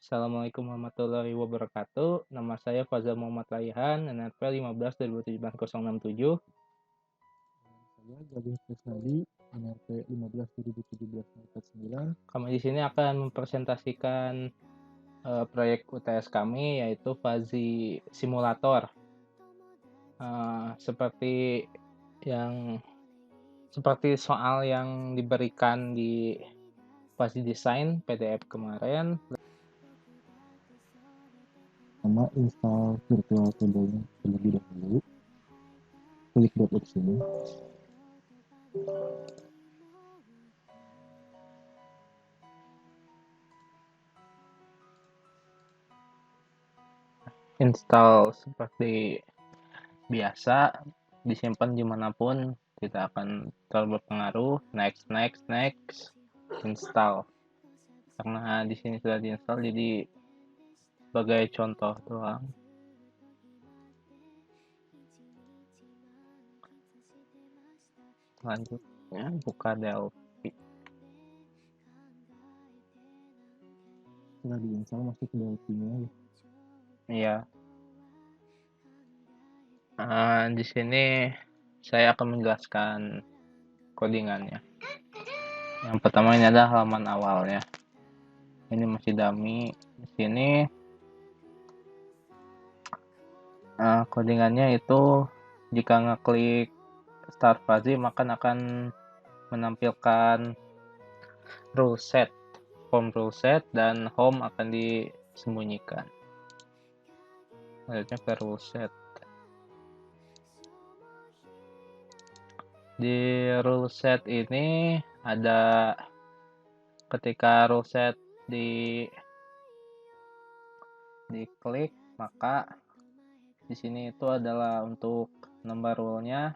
Assalamualaikum warahmatullahi wabarakatuh. Nama saya Fazal Muhammad Raihan, NRP 15 2017 067. Saya Gabriel Krisnadi, NRP 15 2017 Kami di sini akan mempresentasikan proyek UTS kami, yaitu Fazi Simulator. Seperti yang seperti soal yang diberikan di Fazi Design PDF kemarin. Pertama, install virtual table-nya terlebih dahulu. Klik download sini. Install seperti biasa, disimpan dimanapun, tidak akan terlalu berpengaruh. Next, install. Karena di sini sudah diinstal, jadi sebagai contoh doang. Selanjutnya buka Delphi. Setelah diinstal, masuk ke Delphi-nya. Iya. Di sini saya akan menjelaskan codingannya. Yang pertama, ini adalah halaman awalnya. Ini masih dummy. Di sini codingannya itu jika ngeklik Start Fuzzy maka akan menampilkan rule set, form rule set, dan home akan disembunyikan. Selanjutnya ke rule set. Di rule set ini ada, ketika rule set diklik, maka di sini itu adalah untuk number rule-nya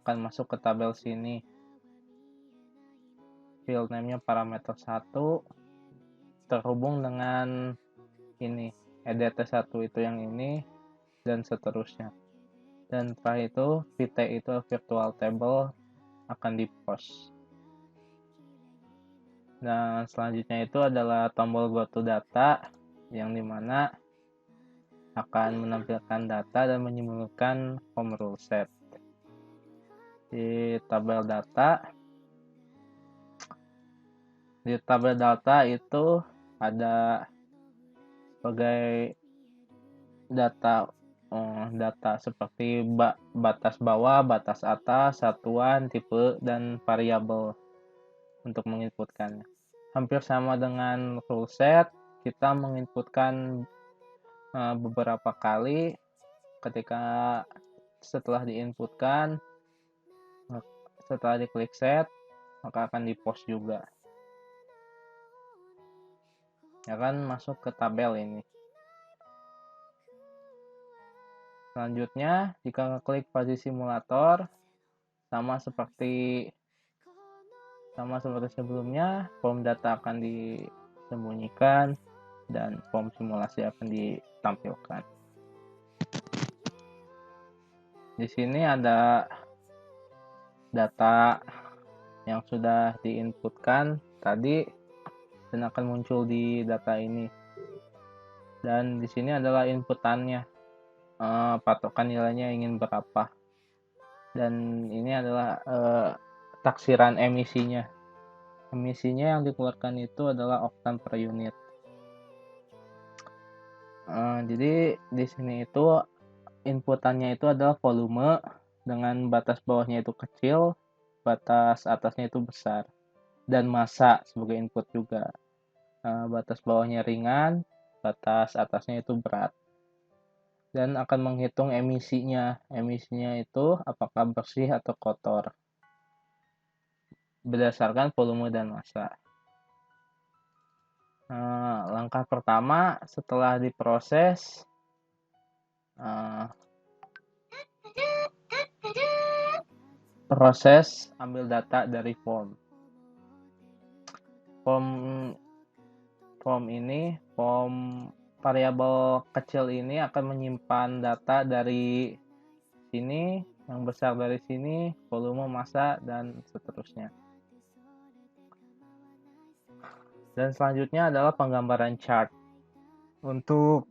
akan masuk ke tabel sini. Field name-nya parameter 1 terhubung dengan ini, EDT1 itu yang ini, dan seterusnya. Dan setelah itu VT itu virtual table akan di post. Dan selanjutnya itu adalah tombol go to data, yang dimana akan menampilkan data dan menyimbolkan home rule set. Di tabel data itu ada sebagai data seperti batas bawah, batas atas, satuan, tipe, dan variabel untuk menginputkannya. Hampir sama dengan rule set, kita menginputkan beberapa kali. Ketika setelah diinputkan, setelah diklik set, maka akan di post juga. Ya kan, masuk ke tabel ini. Selanjutnya, jika klik Fazi Simulator, sama seperti sebelumnya, form data akan disembunyikan dan form simulasi akan ditampilkan. Di sini ada data yang sudah diinputkan tadi dan akan muncul di data ini. Dan di sini adalah inputannya, patokan nilainya ingin berapa. Dan ini adalah taksiran emisinya. Emisinya yang dikeluarkan itu adalah oktan per unit. Jadi di sini itu inputannya itu adalah volume dengan batas bawahnya itu kecil, batas atasnya itu besar, dan massa sebagai input juga. Batas bawahnya ringan, batas atasnya itu berat. Dan akan menghitung emisinya. Emisinya itu apakah bersih atau kotor berdasarkan volume dan massa. Langkah pertama setelah diproses, proses ambil data dari form variabel kecil ini akan menyimpan data dari sini, yang besar dari sini, volume, massa, dan seterusnya. Dan selanjutnya adalah penggambaran chart. Untuk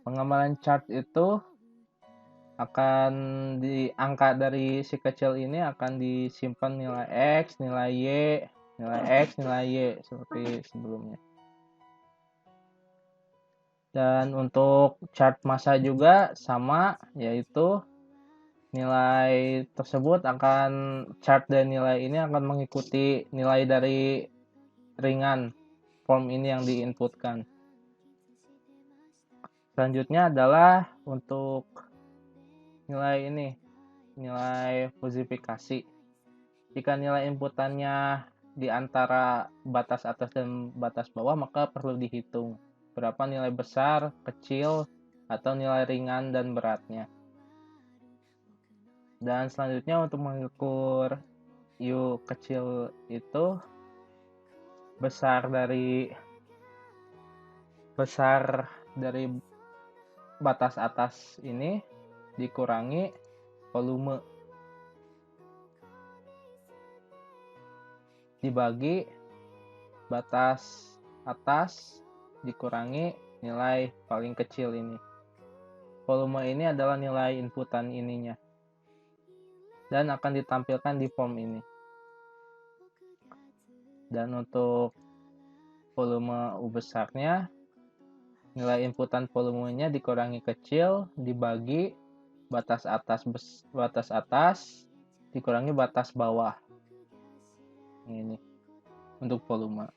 pengambilan charge itu akan angka dari si kecil ini akan disimpan nilai X, nilai Y, nilai X, nilai Y seperti sebelumnya. Dan untuk chart massa juga sama, yaitu nilai tersebut akan chart dan nilai ini akan mengikuti nilai dari ringan form ini yang diinputkan. Selanjutnya adalah untuk nilai ini, nilai fusifikasi. Jika nilai inputannya di antara batas atas dan batas bawah, maka perlu dihitung berapa nilai besar, kecil, atau nilai ringan dan beratnya. Dan selanjutnya untuk mengukur U kecil itu besar dari batas atas ini dikurangi volume dibagi batas atas dikurangi nilai paling kecil ini. Volume ini adalah nilai inputan ininya dan akan ditampilkan di form ini. Dan untuk volume U besarnya, nilai inputan volumenya dikurangi kecil dibagi batas atas dikurangi batas bawah. Ini untuk volume.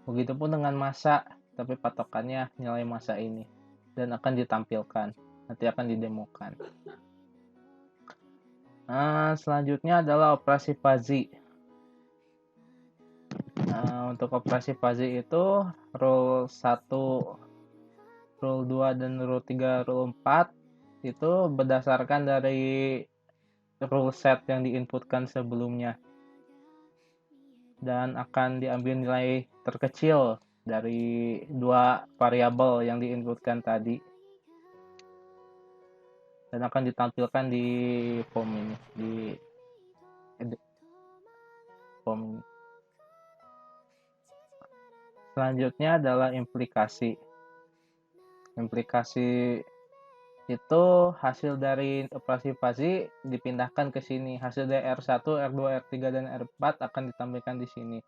Begitupun dengan massa, tapi patokannya nilai massa ini dan akan ditampilkan, nanti akan didemokan. Nah, selanjutnya adalah operasi fuzzy. Untuk operasi fuzzy itu rule 1, rule 2, dan rule 3, rule 4 itu berdasarkan dari rule set yang diinputkan sebelumnya dan akan diambil nilai terkecil dari dua variabel yang diinputkan tadi dan akan ditampilkan di form ini, di form ini. Selanjutnya adalah implikasi. Implikasi itu hasil dari operasi fuzzy dipindahkan ke sini. Hasil dari R1, R2, R3, dan R4 akan ditampilkan di sini.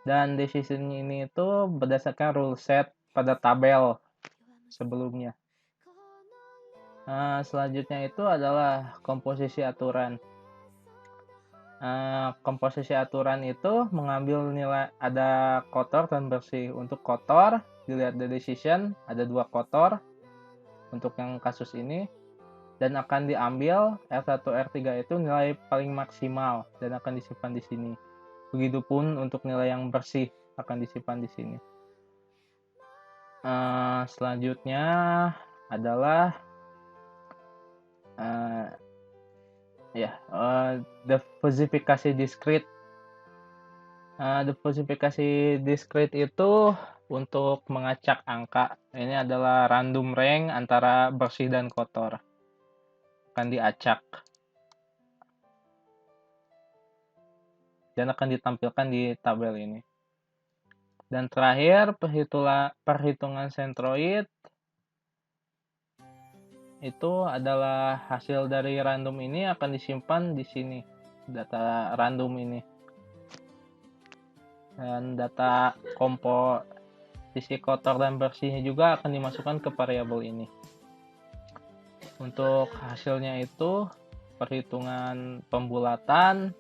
Dan decision ini itu berdasarkan rule set pada tabel sebelumnya. Selanjutnya itu adalah komposisi aturan. Komposisi aturan itu mengambil nilai ada kotor dan bersih. Untuk kotor dilihat dari decision ada 2 kotor untuk yang kasus ini dan akan diambil R1 R3 itu nilai paling maksimal dan akan disimpan di sini. Begitupun untuk nilai yang bersih akan disimpan di sini. Selanjutnya adalah the fusifikasi discrete. The fusifikasi discrete itu untuk mengacak angka. Ini adalah random range antara bersih dan kotor. Akan diacak. Dan akan ditampilkan di tabel ini. Dan terakhir, perhitungan centroid itu adalah hasil dari random ini akan disimpan di sini, data random ini. Dan data komposisi kotor dan bersihnya juga akan dimasukkan ke variabel ini. Untuk hasilnya itu perhitungan pembulatan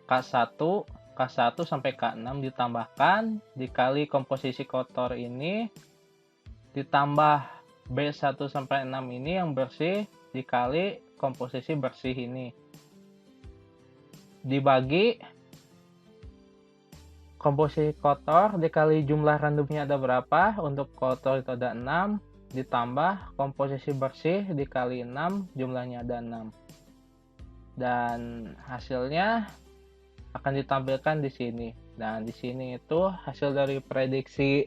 K1 sampai K6 ditambahkan dikali komposisi kotor ini ditambah B1 sampai 6 ini yang bersih dikali komposisi bersih ini dibagi komposisi kotor dikali jumlah randomnya ada berapa. Untuk kotor itu ada 6 ditambah komposisi bersih dikali 6 jumlahnya ada 6 dan hasilnya akan ditampilkan di sini. Dan di sini itu hasil dari prediksi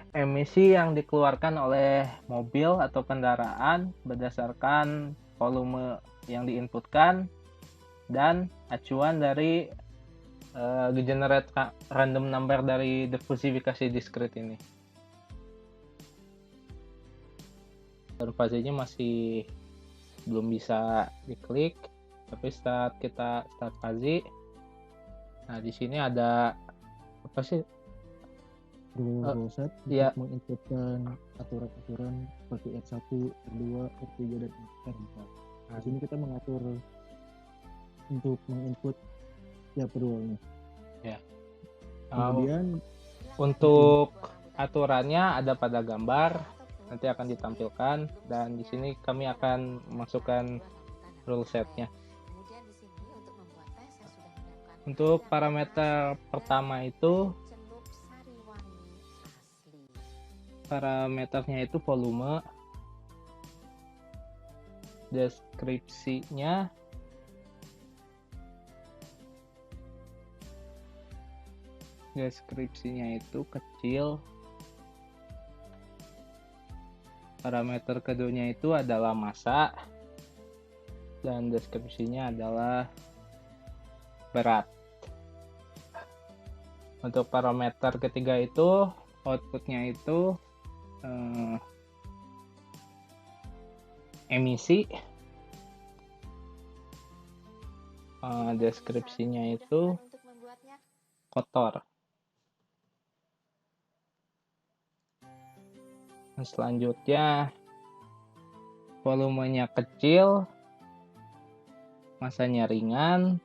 emisi yang dikeluarkan oleh mobil atau kendaraan berdasarkan volume yang diinputkan dan acuan dari generate random number dari diversifikasi discrete ini. Dan fuzzy-nya masih belum bisa diklik, tapi saat kita start fuzzy, nah di sini ada apa sih? Rule set ya. untuk menginputkan aturan-aturan seperti R1, R2, R3 dan R4. Di sini kita mengatur untuk menginput tiap rule-nya. Ya. Kemudian untuk aturannya ada pada gambar, nanti akan ditampilkan, dan di sini kami akan masukkan rule setnya. Untuk parameter pertama itu, parameternya itu volume, deskripsinya itu kecil. Parameter keduanya itu adalah massa, dan deskripsinya adalah berat. Untuk parameter ketiga itu outputnya itu emisi, deskripsinya itu kotor. Selanjutnya volumenya kecil, massanya ringan,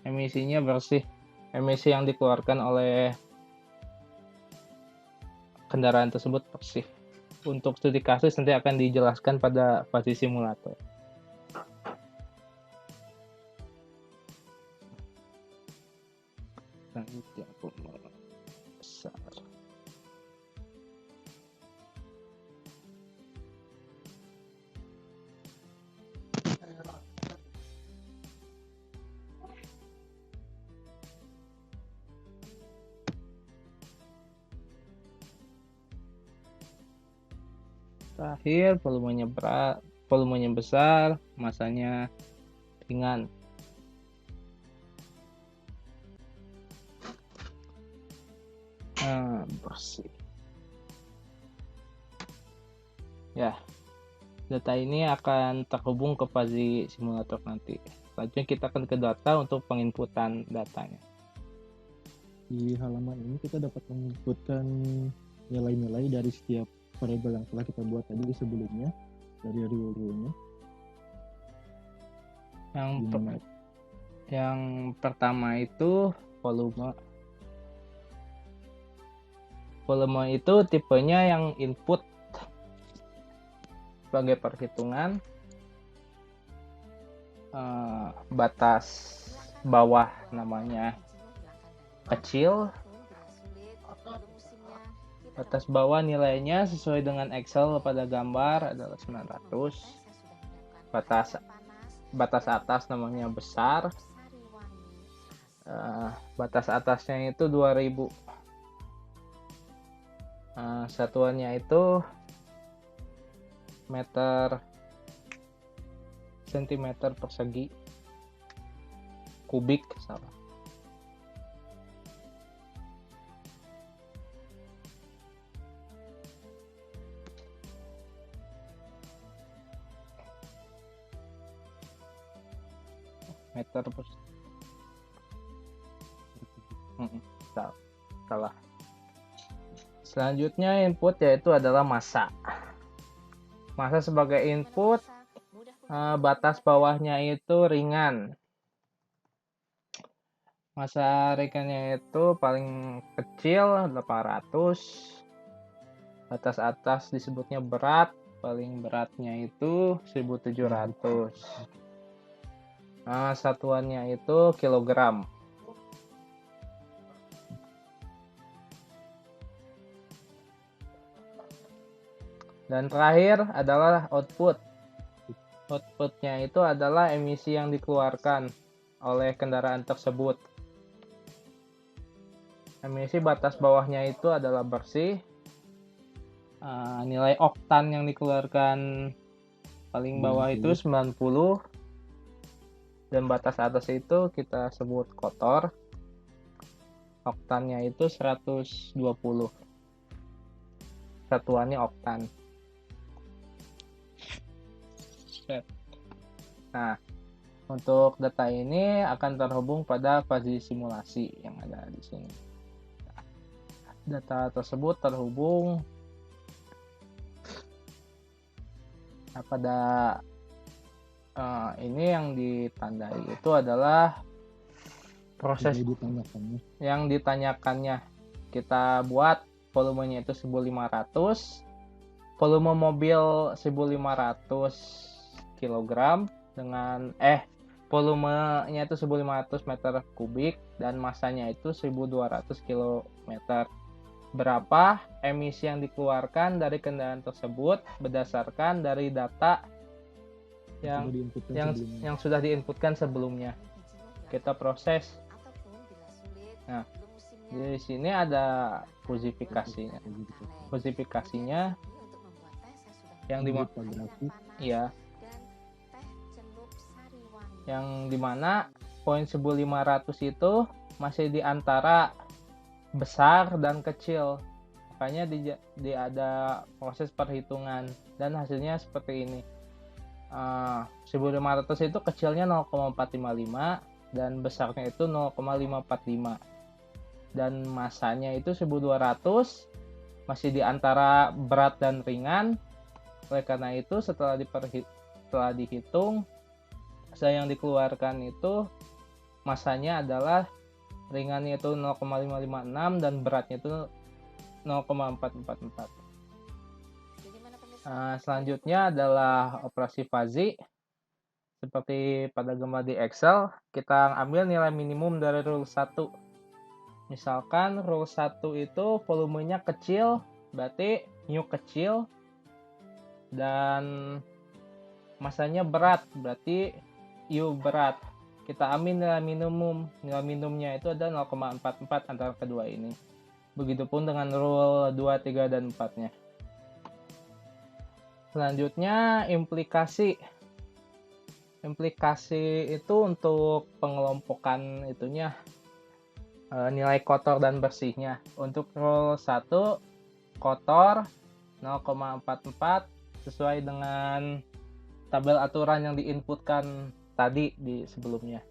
emisinya bersih. Emisi yang dikeluarkan oleh kendaraan tersebut bersih. Untuk studi kasus nanti akan dijelaskan pada fase simulator. Selanjutnya volume besar. Terakhir, volumenya besar, massanya ringan. Bersih. Ya, data ini akan terhubung ke fase simulator nanti. Selanjutnya kita akan ke data untuk penginputan datanya. Di halaman ini kita dapat menginputkan nilai-nilai dari setiap variabel yang telah kita buat tadi sebelumnya, dari rule-rule-nya. Yang pertama itu volume. Volume itu tipenya yang input sebagai perhitungan, batas bawah namanya kecil, batas bawah nilainya sesuai dengan Excel pada gambar adalah 900, batas atas namanya besar, batas atasnya itu 2000, satuannya itu sentimeter persegi kubik, salah. Meter persegi. Salah. Selanjutnya input yaitu adalah massa. Massa sebagai input, batas bawahnya itu ringan. Massa ringannya itu paling kecil 800. Batas atas disebutnya berat, paling beratnya itu 1700. Satuannya itu kilogram. Dan terakhir adalah output. Outputnya itu adalah emisi yang dikeluarkan oleh kendaraan tersebut. Emisi batas bawahnya itu adalah bersih. Nilai oktan yang dikeluarkan paling bawah itu 90. dan batas atas itu kita sebut kotor. Oktannya itu 120. Satuannya oktan. Nah, untuk data ini akan terhubung pada fuzzy simulasi yang ada di sini. Data tersebut terhubung pada ini yang ditandai itu adalah proses yang ditanyakannya. Kita buat volumenya itu 1500, volume mobil 1500 kg dengan volumenya itu 1500 meter kubik dan masanya itu 1200 km. Berapa emisi yang dikeluarkan dari kendaraan tersebut berdasarkan dari data yang sudah diinputkan sebelumnya. Kita proses. Nah, di sini ada fusifikasinya. Fusifikasinya yang dimana poin 1500 itu masih di antara besar dan kecil. Makanya ada proses perhitungan dan hasilnya seperti ini. 1500 itu kecilnya 0,455 dan besarnya itu 0,545. Dan masanya itu 1200 masih di antara berat dan ringan. Oleh karena itu setelah dihitung, massa yang dikeluarkan itu masanya adalah ringannya itu 0,556 dan beratnya itu 0,444. Selanjutnya adalah operasi fuzzy. Seperti pada gambar di Excel, kita ambil nilai minimum dari rule 1. Misalkan rule 1 itu volumenya kecil, berarti mu kecil, dan masanya berat, berarti u berat. Kita ambil nilai minimum. Nilai minimumnya itu ada 0,44 antara kedua ini. Begitupun dengan rule 2, 3, dan 4-nya. Selanjutnya, implikasi. Implikasi itu untuk pengelompokan itunya, nilai kotor dan bersihnya. Untuk rule 1, kotor 0,44 sesuai dengan tabel aturan yang diinputkan tadi di sebelumnya.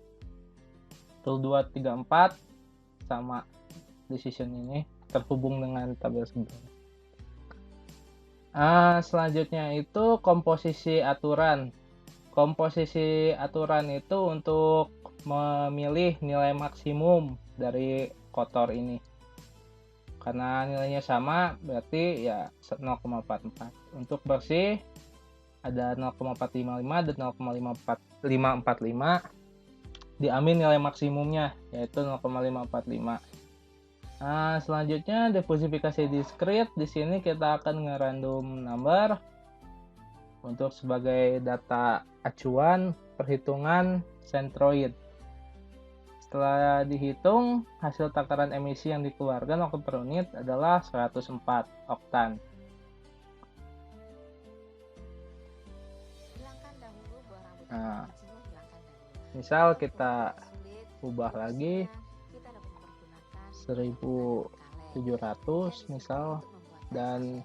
Rule 2, 3, 4 sama decision ini terhubung dengan tabel sebelumnya. Selanjutnya itu komposisi aturan. Komposisi aturan itu untuk memilih nilai maksimum dari kotor ini. Karena nilainya sama, berarti ya 0,44. Untuk bersih ada 0,455 dan 0,545. Diambil nilai maksimumnya, yaitu 0,545. Selanjutnya diversifikasi diskrit. Di sini kita akan nge-random number untuk sebagai data acuan perhitungan sentroid. Setelah dihitung, hasil takaran emisi yang dikeluarkan oktan per unit adalah 104 oktan. Nah, misal kita ubah lagi 1700 misal, dan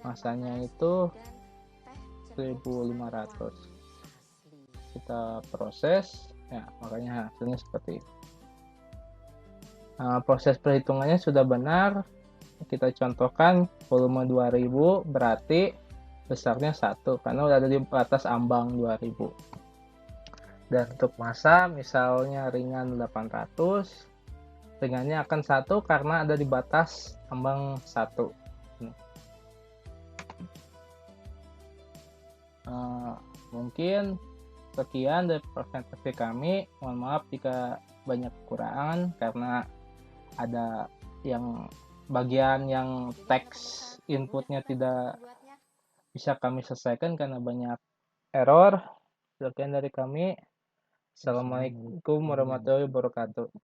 masanya itu 1500. Kita proses, ya makanya hasilnya seperti itu. Proses perhitungannya sudah benar. Kita contohkan volume 2000 berarti besarnya 1 karena udah ada di batas ambang 2000. Dan untuk massa misalnya ringan 800, ringannya akan 1 karena ada di batas ambang 1. Mungkin sekian dari presentasi kami. Mohon maaf jika banyak kekurangan karena ada yang bagian yang teks inputnya tidak bisa kami selesaikan karena banyak error. Sekian dari kami. Assalamualaikum warahmatullahi wabarakatuh.